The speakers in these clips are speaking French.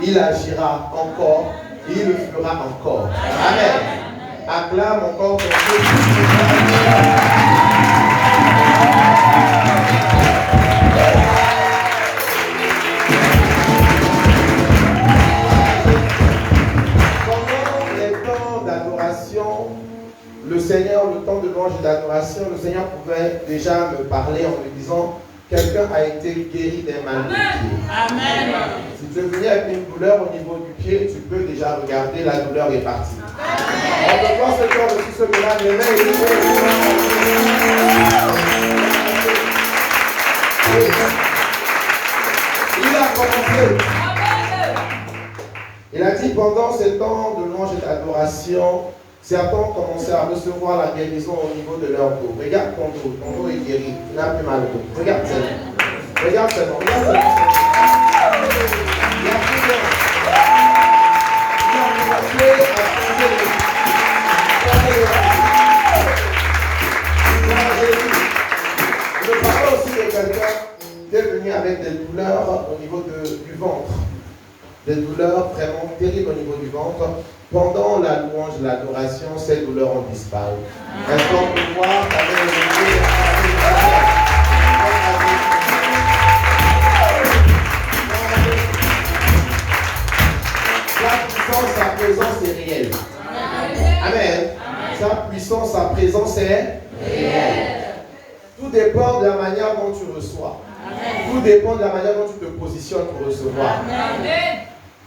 Il agira encore, il le fera encore. Amen. Acclame encore ton Dieu. Pendant les temps d'adoration, le Seigneur, le temps de louange et d'adoration, le Seigneur pouvait déjà me parler en me disant: quelqu'un a été guéri des mal du pied. Amen. Si tu es venu avec une douleur au niveau du pied, tu peux déjà regarder, la douleur est partie. Amen. On peut voir ce qui ont reçu ce miracle. Il a commencé. Il a dit: pendant ces temps de louange et d'adoration, Certains ont commencé à recevoir la guérison au niveau de leur dos. Regarde ton dos est guéri, tu n'as plus mal au dos. Regarde seulement. Regarde seulement. Regarde seulement. Il y a plus de... Il a commencé à changer Je parlais aussi de quelqu'un qui est venu avec des douleurs au niveau du ventre. Des douleurs vraiment terribles au niveau du ventre. Pendant la louange, l'adoration, ces douleurs ont disparu. Est-ce qu'on peut voir avec le niveau sa puissance, sa présence est réelle. Amen. Sa puissance, sa présence est réelle. Tout dépend de la manière dont tu reçois. Tout dépend de la manière dont tu te positionnes pour recevoir.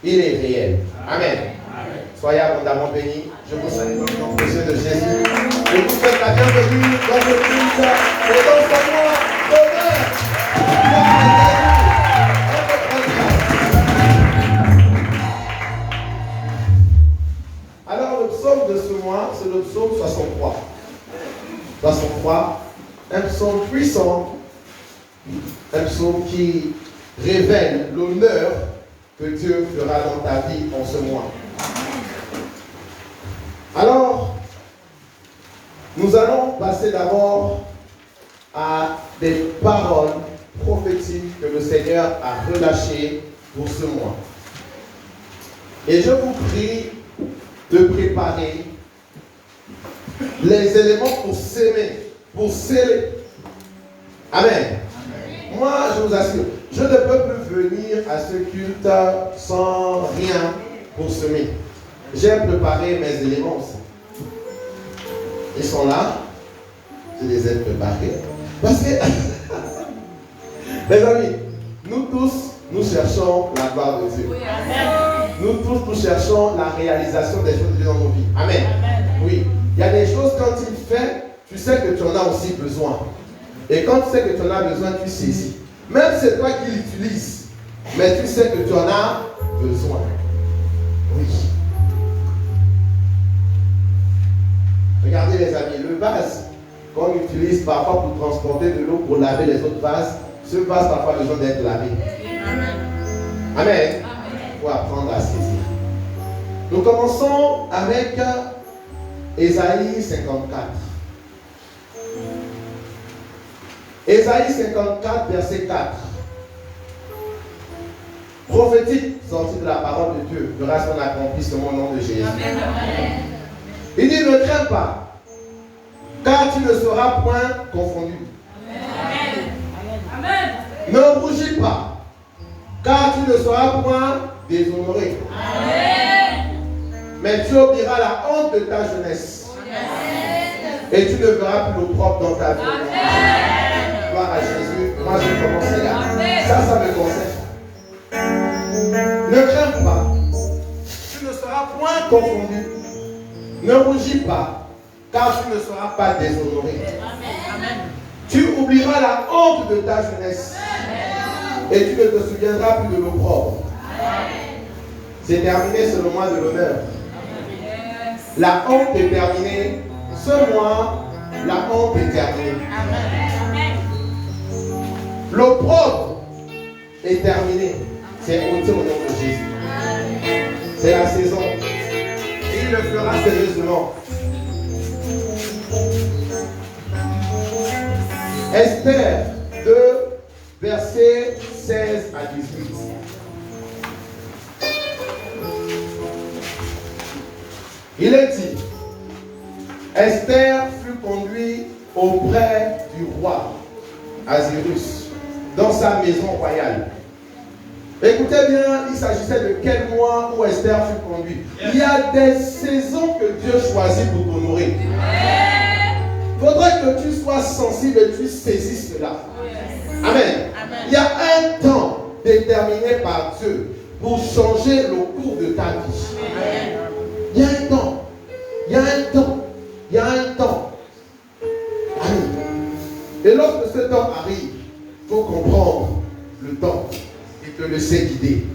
Il est réel. Amen. Soyez abondamment bénis. Je vous salue dans le nom précieux de Jésus. Je vous souhaite la bienvenue dans le culte et dans ce mois d'honneur. Alors le psaume de ce mois, c'est le psaume 63. 63, un psaume puissant, un psaume qui révèle l'honneur que Dieu fera dans ta vie en ce mois. Alors, nous allons passer d'abord à des paroles prophétiques que le Seigneur a relâchées pour ce mois. Et je vous prie de préparer les éléments pour s'aimer, pour sceller. Amen. Amen. Moi, je vous assure, je ne peux plus venir à ce culte sans rien pour semer. J'ai préparé mes éléments aussi. Ils sont là. Je les ai préparés. Parce que, les amis, nous tous, nous cherchons la gloire de Dieu. Nous tous, nous cherchons la réalisation des choses de Dieu dans nos vies. Amen. Oui. Il y a des choses, quand il fait, tu sais que tu en as aussi besoin. Et quand tu sais que tu en as besoin, tu saisis. Même si c'est toi qui l'utilises, mais tu sais que tu en as besoin. Oui. Regardez les amis, le vase qu'on utilise parfois pour transporter de l'eau pour laver les autres vases, ce vase parfois a besoin d'être lavé. Amen. Amen. Il faut apprendre à saisir. Nous commençons avec Ésaïe 54. Ésaïe 54, verset 4. Prophétique, sorti de la parole de Dieu, verra son accomplissement au nom de Jésus. Amen. Il dit, ne crains pas, car tu ne seras point confondu. Amen. Amen. Ne rougis pas, car tu ne seras point déshonoré. Amen. Mais tu oublieras la honte de ta jeunesse. Amen. Et tu ne verras plus l'opprobre dans ta vie. Amen. Gloire à Jésus. Moi, je commençais là. Amen. Ça me concerne. Ne crains pas. Tu ne seras point confondu. Ne rougis pas, car tu ne seras pas déshonoré. Amen. Tu oublieras la honte de ta jeunesse. Amen. Et tu ne te souviendras plus de l'opprobre. C'est terminé, c'est le mois de l'honneur. La honte est terminée. Ce mois, la honte est terminée. L'opprobre est terminé. C'est ôté au nom de Jésus. C'est la saison. Et il le fera sérieusement. Esther 2, versets 16 à 18. Il est dit, Esther fut conduite auprès du roi Ahasuérus dans sa maison royale. Écoutez bien, il s'agissait de quel mois où Esther fut conduite. Il y a des saisons que Dieu choisit pour t'honorer. Il faudrait que tu sois sensible et tu saisisses cela. Amen. Il y a un temps déterminé par Dieu pour changer le cours de ta vie. Il y a un temps. Il y a un temps. Il y a un temps. Amen. Et lorsque ce temps arrive, il faut comprendre le temps et te laisser guider.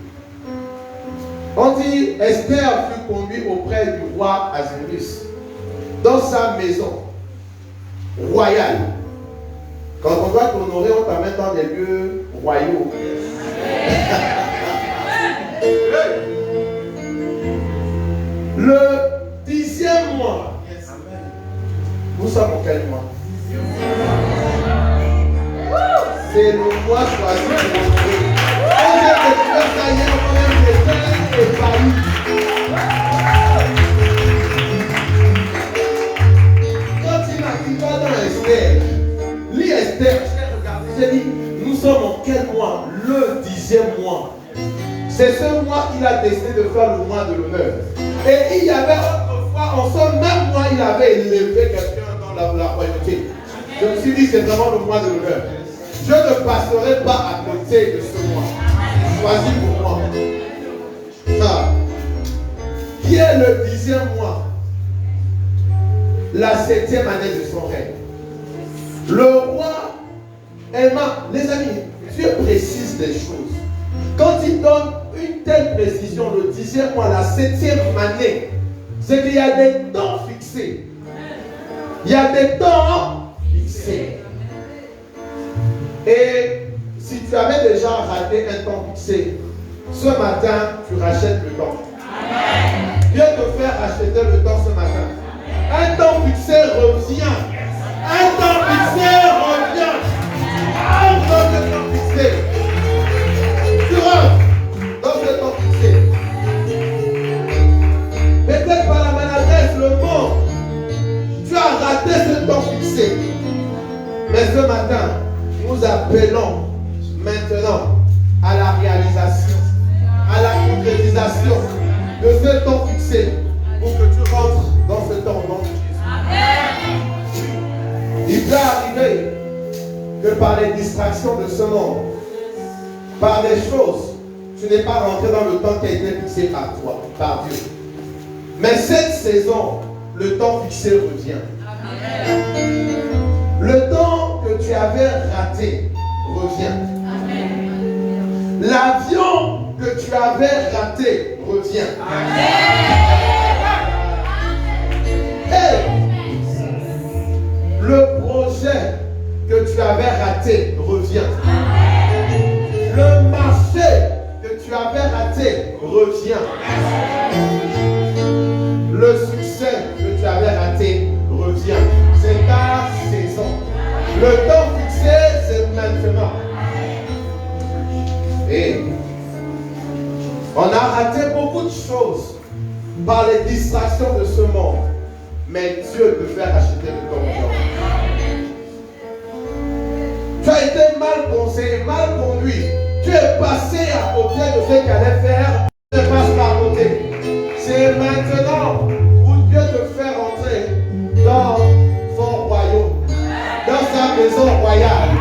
On dit Esther fut conduite auprès du roi Ahasuérus dans sa maison royale. Quand on doit t'honorer, on t'amène dans des lieux royaux. Le 10e mois. Nous sommes en quel mois? C'est le mois choisi pour honorer. On vient de faire ça hier, on a et Paris. Quand il m'a dit, va dans Esther, lis Esther, j'ai dit, nous sommes en quel mois? Le 10e mois. C'est ce mois qu'il a décidé de faire le mois de l'honneur. Et il y avait autrefois, en ce même mois, il avait élevé quelqu'un dans la royauté. Je me suis dit, c'est vraiment le mois de l'honneur. Je ne passerai pas à côté de ce mois. Choisi pour moi. Ça. Qui est le 10e mois? La 7e année de son règne. Le roi aima, les amis, Dieu précise des choses. Quand il donne une telle précision, le 10e mois, la 7e année, c'est qu'il y a des temps fixés. Il y a des temps fixés. Et si tu avais déjà raté un temps fixé, ce matin, tu rachètes le temps. Dieu te fait racheter le temps ce matin. Un temps fixé revient. Un temps fixé revient. Entre le temps fixé. Tu rentres dans le temps fixé. Peut-être par la maladresse, le mot, tu as raté ce temps fixé. Mais ce matin, nous appelons maintenant à la réalisation, à la concrétisation de ce temps fixé pour que tu rentres dans ce temps au nom de Jésus. Il peut arriver que par les distractions de ce monde, par des choses, tu n'es pas rentré dans le temps qui a été fixé par toi, par Dieu. Mais cette saison, le temps fixé revient. Le temps que tu avais raté revient. L'avion que tu avais raté revient. Et le projet que tu avais raté revient. Le marché que tu avais raté revient. Le succès que tu avais raté revient. C'est ta saison. Le temps fixé, c'est maintenant. Et on a raté beaucoup de choses par les distractions de ce monde. Mais Dieu peut faire acheter le temps aujourd'hui. Tu as été mal conseillé, mal conduit. Tu es passé à côté de ce qu'il allait faire. Tu ne passes pas à côté. C'est maintenant où Dieu te fait rentrer dans son royaume, dans sa maison royale.